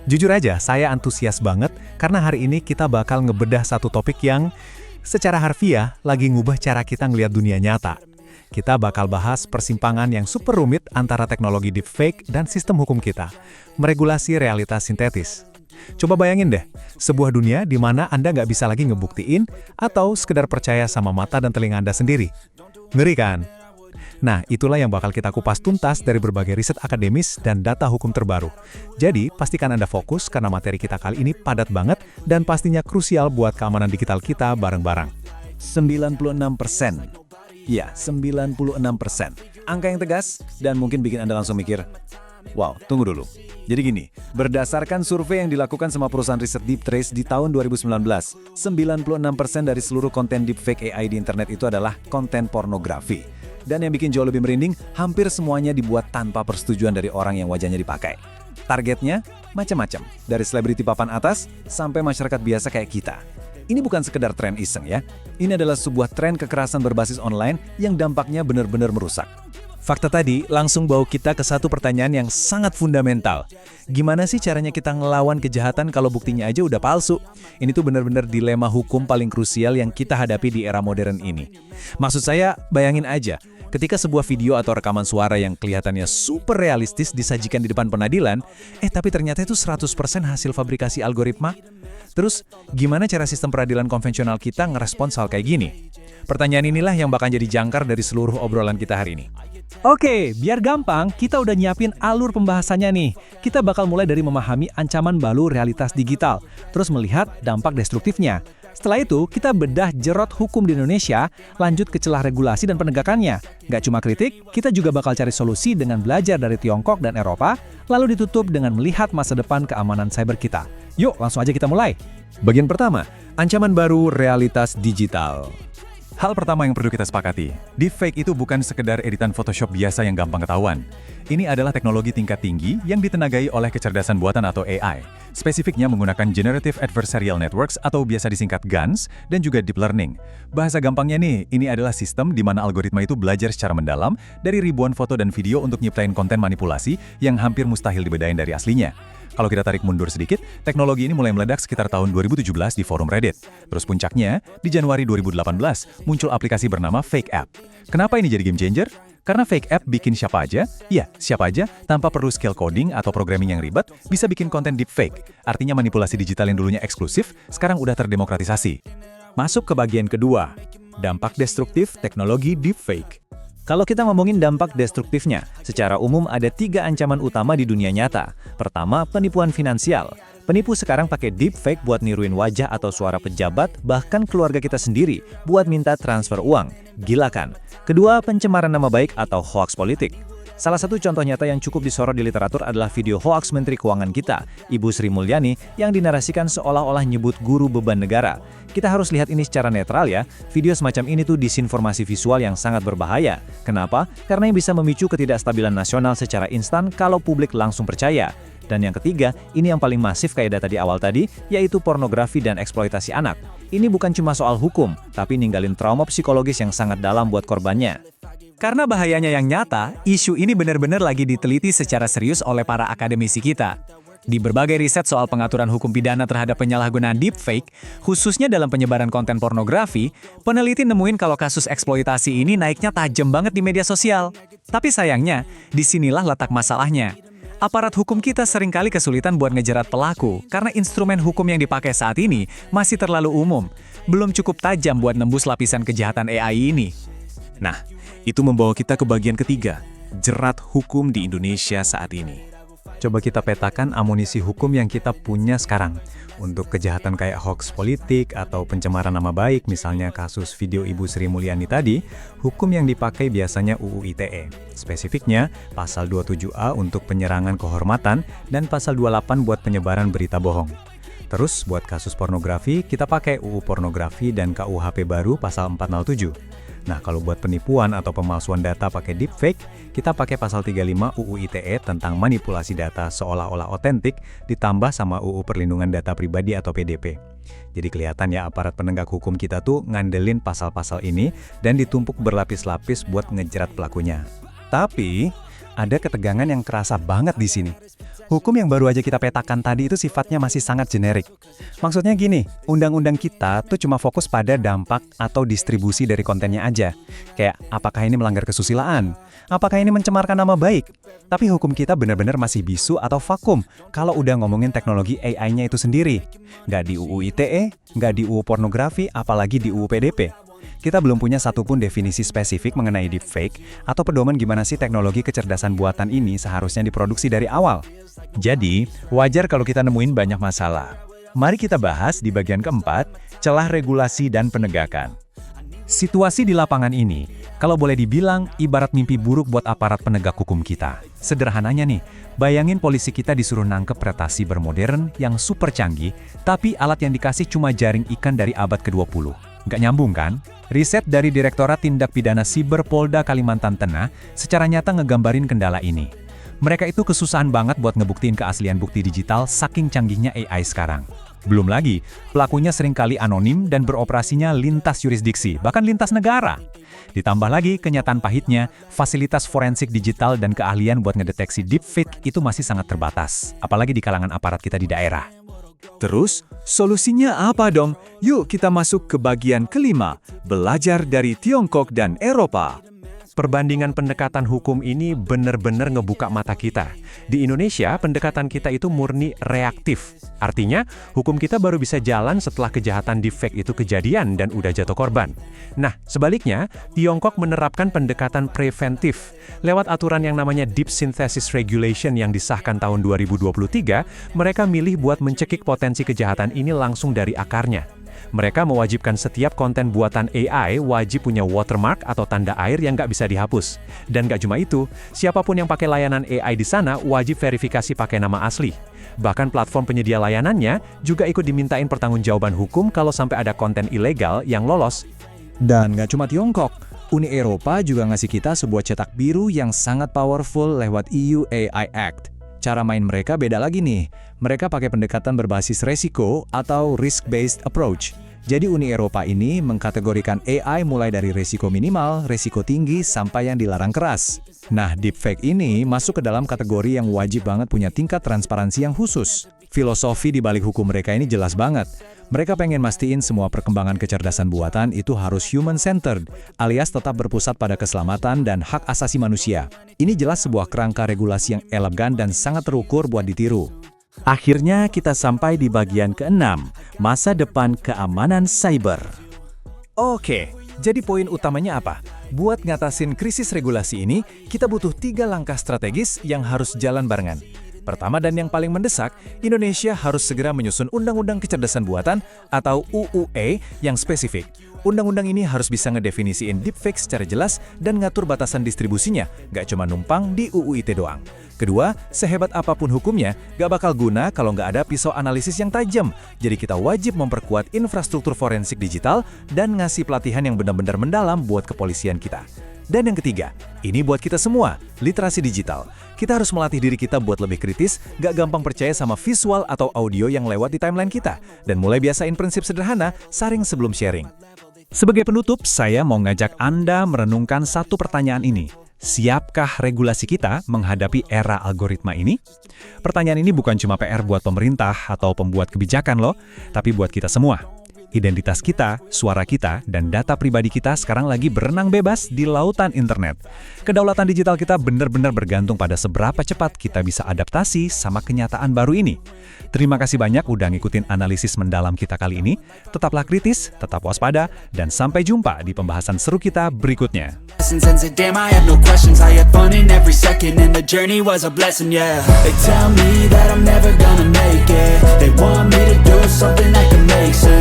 Jujur aja, saya antusias banget karena hari ini kita bakal ngebedah satu topik yang secara harfiah lagi ngubah cara kita ngelihat dunia nyata. Kita bakal bahas persimpangan yang super rumit antara teknologi deepfake dan sistem hukum kita, meregulasi realitas sintetis. Coba bayangin deh, sebuah dunia di mana Anda nggak bisa lagi ngebuktiin atau sekedar percaya sama mata dan telinga Anda sendiri. Ngeri kan? Nah, itulah yang bakal kita kupas tuntas dari berbagai riset akademis dan data hukum terbaru. Jadi, pastikan Anda fokus karena materi kita kali ini padat banget dan pastinya krusial buat keamanan digital kita bareng-bareng. 96%. Ya, 96%. Angka yang tegas dan mungkin bikin Anda langsung mikir, wow, tunggu dulu. Jadi gini, berdasarkan survei yang dilakukan sama perusahaan riset Deeptrace di tahun 2019, 96% dari seluruh konten deepfake AI di internet itu adalah konten pornografi. Dan yang bikin jauh lebih merinding, hampir semuanya dibuat tanpa persetujuan dari orang yang wajahnya dipakai. Targetnya macam-macam, dari selebriti papan atas sampai masyarakat biasa kayak kita. Ini bukan sekedar tren iseng ya, ini adalah sebuah tren kekerasan berbasis online yang dampaknya benar-benar merusak. Fakta tadi langsung bawa kita ke satu pertanyaan yang sangat fundamental. Gimana sih caranya kita ngelawan kejahatan kalau buktinya aja udah palsu? Ini tuh benar-benar dilema hukum paling krusial yang kita hadapi di era modern ini. Maksud saya, bayangin aja, ketika sebuah video atau rekaman suara yang kelihatannya super realistis disajikan di depan pengadilan, tapi ternyata itu 100% hasil fabrikasi algoritma. Terus, gimana cara sistem peradilan konvensional kita ngerespons hal kayak gini? Pertanyaan inilah yang bakal jadi jangkar dari seluruh obrolan kita hari ini. Oke, biar gampang, kita udah nyiapin alur pembahasannya nih. Kita bakal mulai dari memahami ancaman baru realitas digital, terus melihat dampak destruktifnya. Setelah itu, kita bedah jerot hukum di Indonesia, lanjut ke celah regulasi dan penegakannya. Nggak cuma kritik, kita juga bakal cari solusi dengan belajar dari Tiongkok dan Eropa, lalu ditutup dengan melihat masa depan keamanan cyber kita. Yuk, langsung aja kita mulai. Bagian pertama, ancaman baru realitas digital. Hal pertama yang perlu kita sepakati, deepfake itu bukan sekedar editan Photoshop biasa yang gampang ketahuan. Ini adalah teknologi tingkat tinggi yang ditenagai oleh kecerdasan buatan atau AI. Spesifiknya menggunakan Generative Adversarial Networks atau biasa disingkat GANs dan juga Deep Learning. Bahasa gampangnya nih, ini adalah sistem di mana algoritma itu belajar secara mendalam dari ribuan foto dan video untuk nyiptain konten manipulasi yang hampir mustahil dibedain dari aslinya. Kalau kita tarik mundur sedikit, teknologi ini mulai meledak sekitar tahun 2017 di forum Reddit. Terus puncaknya, di Januari 2018 muncul aplikasi bernama Fake App. Kenapa ini jadi game changer? Karena Fake App bikin siapa aja, siapa aja, tanpa perlu skill coding atau programming yang ribet, bisa bikin konten deepfake. Artinya manipulasi digital yang dulunya eksklusif, sekarang udah terdemokratisasi. Masuk ke bagian kedua, dampak destruktif teknologi deepfake. Kalau kita ngomongin dampak destruktifnya, secara umum ada 3 ancaman utama di dunia nyata. Pertama, penipuan finansial. Penipu sekarang pakai deepfake buat niruin wajah atau suara pejabat, bahkan keluarga kita sendiri, buat minta transfer uang. Gila kan? Kedua, pencemaran nama baik atau hoax politik. Salah satu contoh nyata yang cukup disorot di literatur adalah video hoax Menteri Keuangan kita, Ibu Sri Mulyani, yang dinarasikan seolah-olah nyebut guru beban negara. Kita harus lihat ini secara netral ya, video semacam ini tuh disinformasi visual yang sangat berbahaya. Kenapa? Karena yang bisa memicu ketidakstabilan nasional secara instan kalau publik langsung percaya. Dan yang ketiga, ini yang paling masif kayak data di awal tadi, yaitu pornografi dan eksploitasi anak. Ini bukan cuma soal hukum, tapi ninggalin trauma psikologis yang sangat dalam buat korbannya. Karena bahayanya yang nyata, isu ini benar-benar lagi diteliti secara serius oleh para akademisi kita. Di berbagai riset soal pengaturan hukum pidana terhadap penyalahgunaan deepfake, khususnya dalam penyebaran konten pornografi, peneliti nemuin kalau kasus eksploitasi ini naiknya tajam banget di media sosial. Tapi sayangnya, disinilah letak masalahnya. Aparat hukum kita seringkali kesulitan buat ngejerat pelaku karena instrumen hukum yang dipakai saat ini masih terlalu umum, belum cukup tajam buat nembus lapisan kejahatan AI ini. Nah, itu membawa kita ke bagian ketiga, jerat hukum di Indonesia saat ini. Coba kita petakan amunisi hukum yang kita punya sekarang. Untuk kejahatan kayak hoax politik atau pencemaran nama baik, misalnya kasus video Ibu Sri Mulyani tadi, hukum yang dipakai biasanya UU ITE. Spesifiknya, pasal 27A untuk penyerangan kehormatan dan pasal 28 buat penyebaran berita bohong. Terus, buat kasus pornografi, kita pakai UU Pornografi dan KUHP baru pasal 407. Nah, kalau buat penipuan atau pemalsuan data pakai deepfake, kita pakai pasal 35 UU ITE tentang manipulasi data seolah-olah otentik ditambah sama UU Perlindungan Data Pribadi atau PDP. Jadi kelihatan ya aparat penegak hukum kita tuh ngandelin pasal-pasal ini dan ditumpuk berlapis-lapis buat ngejerat pelakunya. Tapi, ada ketegangan yang kerasa banget di sini. Hukum yang baru aja kita petakan tadi itu sifatnya masih sangat generik. Maksudnya gini, undang-undang kita tuh cuma fokus pada dampak atau distribusi dari kontennya aja. Kayak, apakah ini melanggar kesusilaan? Apakah ini mencemarkan nama baik? Tapi hukum kita benar-benar masih bisu atau vakum kalau udah ngomongin teknologi AI-nya itu sendiri. Nggak di UU ITE, nggak di UU pornografi, apalagi di UU PDP. Kita belum punya satupun definisi spesifik mengenai deepfake atau pedoman gimana sih teknologi kecerdasan buatan ini seharusnya diproduksi dari awal. Jadi, wajar kalau kita nemuin banyak masalah. Mari kita bahas di bagian keempat, celah regulasi dan penegakan. Situasi di lapangan ini, kalau boleh dibilang, ibarat mimpi buruk buat aparat penegak hukum kita. Sederhananya nih, bayangin polisi kita disuruh nangkep retasi bermodern yang super canggih, tapi alat yang dikasih cuma jaring ikan dari abad ke-20. Nggak nyambung kan? Riset dari Direktorat Tindak Pidana Siber Polda Kalimantan Tengah secara nyata ngegambarin kendala ini. Mereka itu kesusahan banget buat ngebuktiin keaslian bukti digital saking canggihnya AI sekarang. Belum lagi, pelakunya seringkali anonim dan beroperasinya lintas yurisdiksi, bahkan lintas negara. Ditambah lagi kenyataan pahitnya, fasilitas forensik digital dan keahlian buat ngedeteksi deepfake itu masih sangat terbatas, apalagi di kalangan aparat kita di daerah. Terus, solusinya apa dong? Yuk kita masuk ke bagian kelima, belajar dari Tiongkok dan Eropa. Perbandingan pendekatan hukum ini benar-benar ngebuka mata kita. Di Indonesia, pendekatan kita itu murni reaktif. Artinya, hukum kita baru bisa jalan setelah kejahatan deepfake itu kejadian dan udah jatuh korban. Nah, sebaliknya, Tiongkok menerapkan pendekatan preventif. Lewat aturan yang namanya Deep Synthesis Regulation yang disahkan tahun 2023, mereka milih buat mencekik potensi kejahatan ini langsung dari akarnya. Mereka mewajibkan setiap konten buatan AI wajib punya watermark atau tanda air yang nggak bisa dihapus. Dan nggak cuma itu, siapapun yang pakai layanan AI di sana wajib verifikasi pakai nama asli. Bahkan platform penyedia layanannya juga ikut dimintain pertanggungjawaban hukum kalau sampai ada konten ilegal yang lolos. Dan nggak cuma Tiongkok, Uni Eropa juga ngasih kita sebuah cetak biru yang sangat powerful lewat EU AI Act. Cara main mereka beda lagi nih. Mereka pakai pendekatan berbasis resiko atau risk-based approach. Jadi Uni Eropa ini mengkategorikan AI mulai dari resiko minimal, resiko tinggi, sampai yang dilarang keras. Nah, deepfake ini masuk ke dalam kategori yang wajib banget punya tingkat transparansi yang khusus. Filosofi di balik hukum mereka ini jelas banget. Mereka pengen mastiin semua perkembangan kecerdasan buatan itu harus human-centered, alias tetap berpusat pada keselamatan dan hak asasi manusia. Ini jelas sebuah kerangka regulasi yang elegan dan sangat terukur buat ditiru. Akhirnya kita sampai di bagian keenam, masa depan keamanan cyber. Oke, jadi poin utamanya apa? Buat ngatasin krisis regulasi ini, kita butuh 3 langkah strategis yang harus jalan barengan. Pertama dan yang paling mendesak, Indonesia harus segera menyusun Undang-Undang Kecerdasan Buatan atau UUE yang spesifik. Undang-undang ini harus bisa ngedefinisiin deepfake secara jelas dan ngatur batasan distribusinya, nggak cuma numpang di UU ITE doang. Kedua, sehebat apapun hukumnya, nggak bakal guna kalau nggak ada pisau analisis yang tajam. Jadi kita wajib memperkuat infrastruktur forensik digital dan ngasih pelatihan yang benar-benar mendalam buat kepolisian kita. Dan yang ketiga, ini buat kita semua, literasi digital. Kita harus melatih diri kita buat lebih kritis, gak gampang percaya sama visual atau audio yang lewat di timeline kita, dan mulai biasain prinsip sederhana, saring sebelum sharing. Sebagai penutup, saya mau ngajak Anda merenungkan satu pertanyaan ini. Siapkah regulasi kita menghadapi era algoritma ini? Pertanyaan ini bukan cuma PR buat pemerintah atau pembuat kebijakan loh, tapi buat kita semua. Identitas kita, suara kita, dan data pribadi kita sekarang lagi berenang bebas di lautan internet. Kedaulatan digital kita benar-benar bergantung pada seberapa cepat kita bisa adaptasi sama kenyataan baru ini. Terima kasih banyak udah ngikutin analisis mendalam kita kali ini. Tetaplah kritis, tetap waspada, dan sampai jumpa di pembahasan seru kita berikutnya. Damn, I had no questions, I had fun in every second, and the journey was a blessing, yeah. They tell me that I'm never gonna make it, they want me to do something that can make sense.